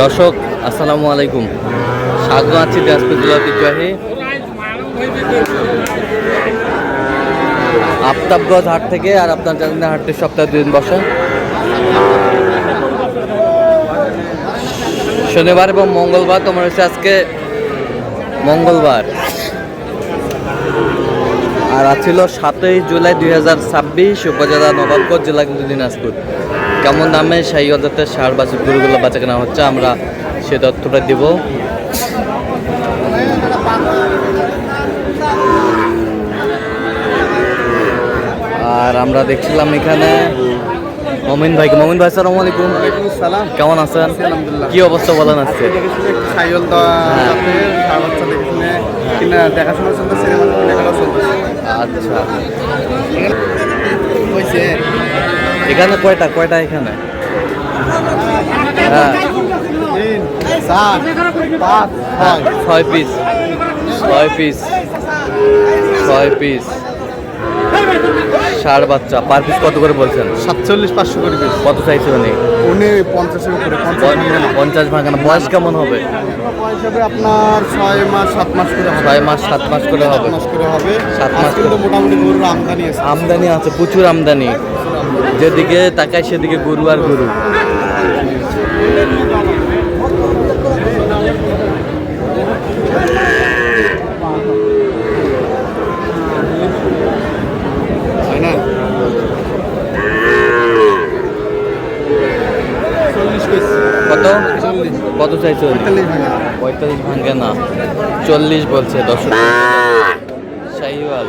দর্শক আসসালামু আলাইকুম, স্বাগত আছি দিনাজপুর জেলা ঐতিহ্যবাহী আফতাবগঞ্জ হাট থেকে। আর আপনার জানেন হাটটি সপ্তাহে 2 দিন বসে, শনিবার এবং মঙ্গলবার। তোমার হচ্ছে আজকে মঙ্গলবার, আর ছিল 7ই জুলাই 2026, উপজেলা নবাবগঞ্জ, জেলা কিন্তু দিনাজপুর। কেমন দামে শাহিওয়াল জাতের ষাঁড় বাছুর গরুগুলো বাচ্চা কেনা হচ্ছে, আমরা সে তথ্যটা দিব। আর আমরা দেখছিলাম এখানে মমিন ভাইকে। মমিন ভাই আসসালামু আলাইকুম। সালাম, কেমন আছেন? আলহামদুলিল্লাহ। কি অবস্থা বলেন আজকে? সাইকেল দেখাশোনা চলতেছে, আচ্ছা, হয়েছে এখানে কয়টা এখানে? হ্যাঁ, 3, 4, 5, 6 পিস 6 পিস ষাঁড় বাচ্চা। পার পিস কত করে বলছেন? 47,500 করে পিস। কত চাইছে উনি? উনি 50-এর উপরে, 50 ভাঙানো। বয়স কেমন হবে? বয়স হবে আপনার 6 মাস 7 মাস করে হবে। 6 মাস 7 মাস করে হবে। 7 মাস করে হবে। 7 মাস কিন্তু মোটামুটি গরুর আমদানি আছে। আমদানি আছে, প্রচুর আমদানি। যেদিকে তাকায় সেদিকে গরু আর গরু। কত কত চাইছো? 45 ভাঙে না, 40 বলছে। 10 শাহিওয়াল।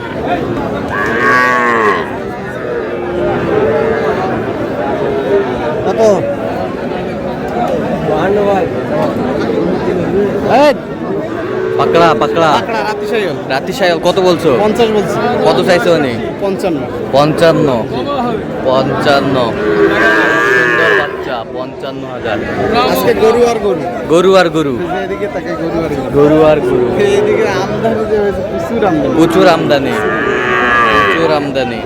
কত? পাকড়া রাতি শাহিওয়াল। কত বলছো? 50 বলছি। কত চাইছো উনি? 55। 55 সুন্দর বাচ্চা, 55,000। আজকে গরু আর গরু, গরু আর গরু, এদিকে তাকে গরু আর গরু, গরু আর গরু। এদিকে আমদানি যে হয়েছে প্রচুর আমদানি, প্রচুর আমদানি, প্রচুর আমদানি।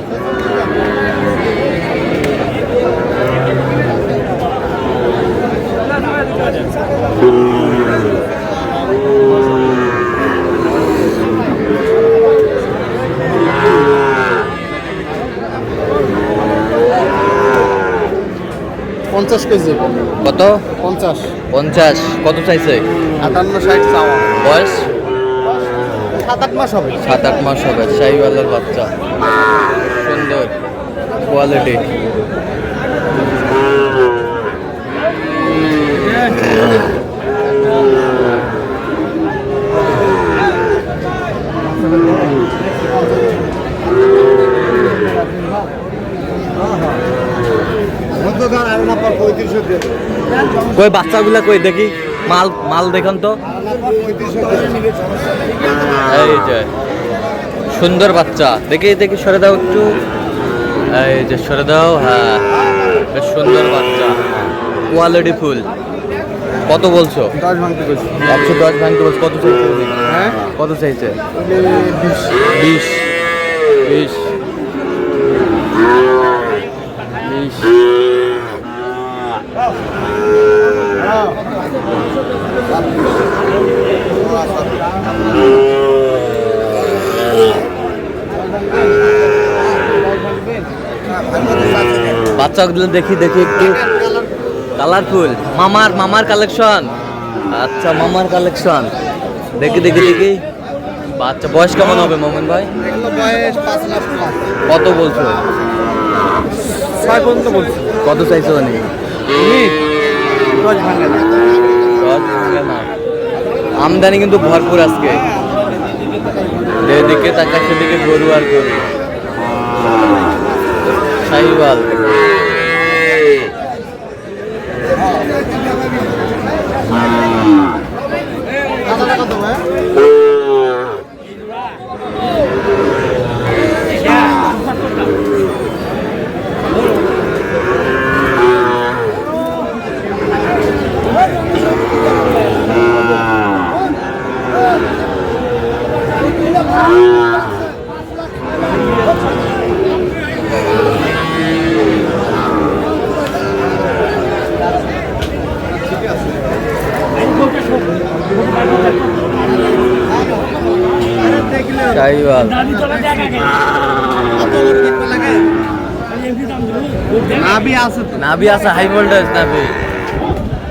পঞ্চাশ কেজি। কত? 50। 50। কত চাইছে? 58-60 চাওয়া। বয়স 7-8 মাস হবে। 7-8 মাস হবে। শাহিওয়ালের বাচ্চা, সুন্দর কোয়ালিটি। কই বাচ্চাগুলা কই দেখি, মাল দেখুন তো। এই যে সুন্দর বাচ্চা, দেখি সরে দাও একটু। এই যে সরে দাও। হ্যাঁ, বেশ সুন্দর বাচ্চা, কোয়ালিটি ফুল। কত বলছো? 10 ভাঙতে বলছি। 110 ভাঙতে বলছো। কত চাইছে উনি? হ্যাঁ, কত চাইছে? 20। 20। বাচ্চাগুলো দেখি একটু কালারফুল। মামার কালেকশন। আচ্ছা, মামার কালেকশন। দেখি বাচ্চা। বয়স কেমন হবে মমিন ভাই? বয়স 5 মাস। কত বলছো? 6 পর্যন্ত বলছি। কত চাইছো উনি? 10 ভাঙে না। 10 ভাঙে না। আমদানি কিন্তু ভরপুর আজকে। যেদিকে তাকায় সেদিকে গরু আর গরু। শাহিওয়াল। শাহিওয়াল। নাভি আছে তো নাভি আছে, হাই ভোল্টেজ নাভি।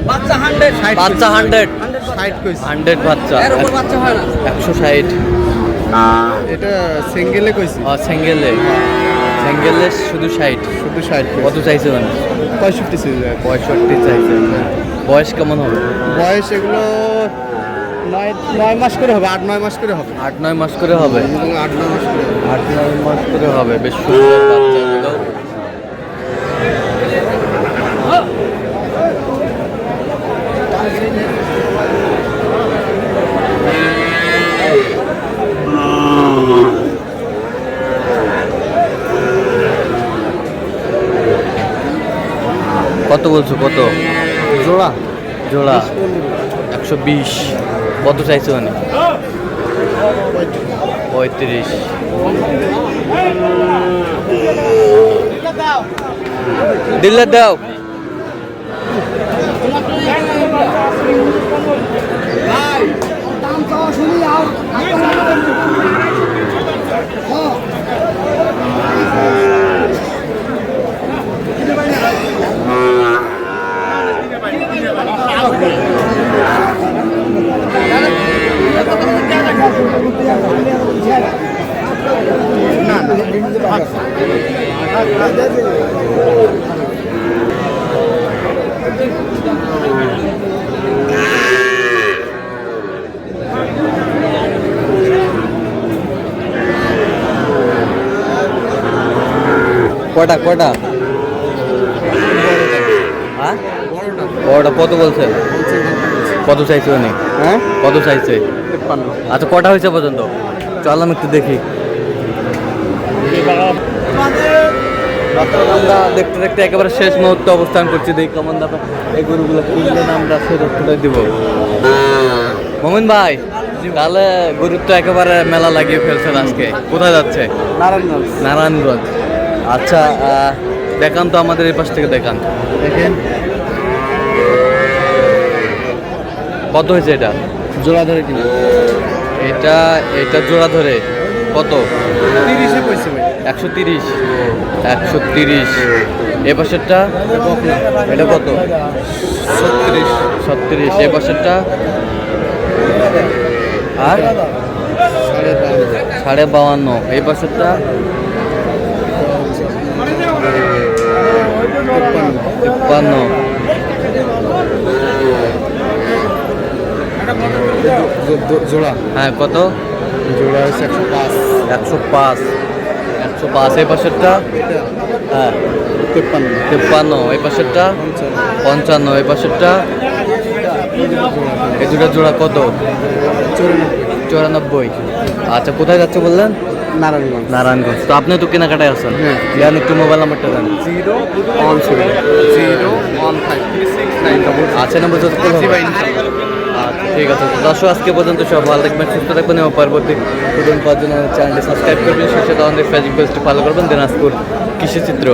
বাচ্চা 100 বাচ্চা 100 60 কইছে 100 বাচ্চা, এর উপর বাচ্চা হয় না 160। এটা সিঙ্গেলে কইছি সিঙ্গেলে শুধু 60। শুধু 60 কত চাইছে মানে? 65 সিরিজ 65 চাইছে। বয়স কেমন হবে? বয়স এগুলো 9 মাস করে হবে 8-9 মাস করে হবে 8-9 মাস করে হবে। 8-9 মাস করে 8-9 মাস করে হবে। বেশ সুন্দর বাচ্চাগুলো। কত বলছো? কত জোড়া জোড়া? 120। কত চাইছো মানে? 35। দিলে দাও। কটা কটা? হ্যাঁ বড়টা কত বলছে? কত চাইছে উনি? হ্যাঁ কত চাইছে? 53 আচ্ছা কটা হয়েছে পর্যন্ত? চললাম একটু দেখি। আমরা দেখতে দেখতে একেবারে শেষ মুহূর্তে অবস্থান করছি। দেখি কেমন দাম এই গরুগুলো কিনলেন, আমরা সে তথ্যটা দিব। মোমিন ভাই, তাহলে গরুর তো একেবারে মেলা লাগিয়ে ফেলছেন আজকে। কোথায় যাচ্ছে? নারায়ণগঞ্জ নারায়ণগঞ্জ। আচ্ছা দেখান তো আমাদের এই পাশ থেকে দেখান। দেখেন কত হয়েছে এটা? জোড়া ধরে কিনা এটা এটা জোড়া ধরে কত? 30-এ কইছে ভাই 130। 130। এ পাশেরটা এটা কত? 36 36। এ পাশেরটা আর 52.5। এই পাশেরটা 53। জোড়া হ্যাঁ কত? জোড়া হচ্ছে 105 105। 105। এই পাশেরটা হ্যাঁ 53। এই পাশেরটা 55। এই পাশেরটা এই দুটো জোড়া কত? 94। আচ্ছা কোথায় যাচ্ছে বললেন? নারায়ণগঞ্জ নারায়ণগঞ্জ। তো আপনি তো কেনাকাটায় আছেন। হ্যাঁ। দেন একটু মোবাইল নাম্বারটা দেন। 017 আছে নাম্বার যত আচ্ছা ঠিক আছে। তো দর্শক আজকে পর্যন্ত সব ভালো থাকবেন, সুস্থ থাকবেন এবং পরবর্তী নতুন পাওয়ার জন্য চ্যানেলটি সাবস্ক্রাইব করবেন। সেই সাথে আমাদের ফেসবুক পেজটি ফলো করবেন। দিনাজপুর কৃষিচিত্র।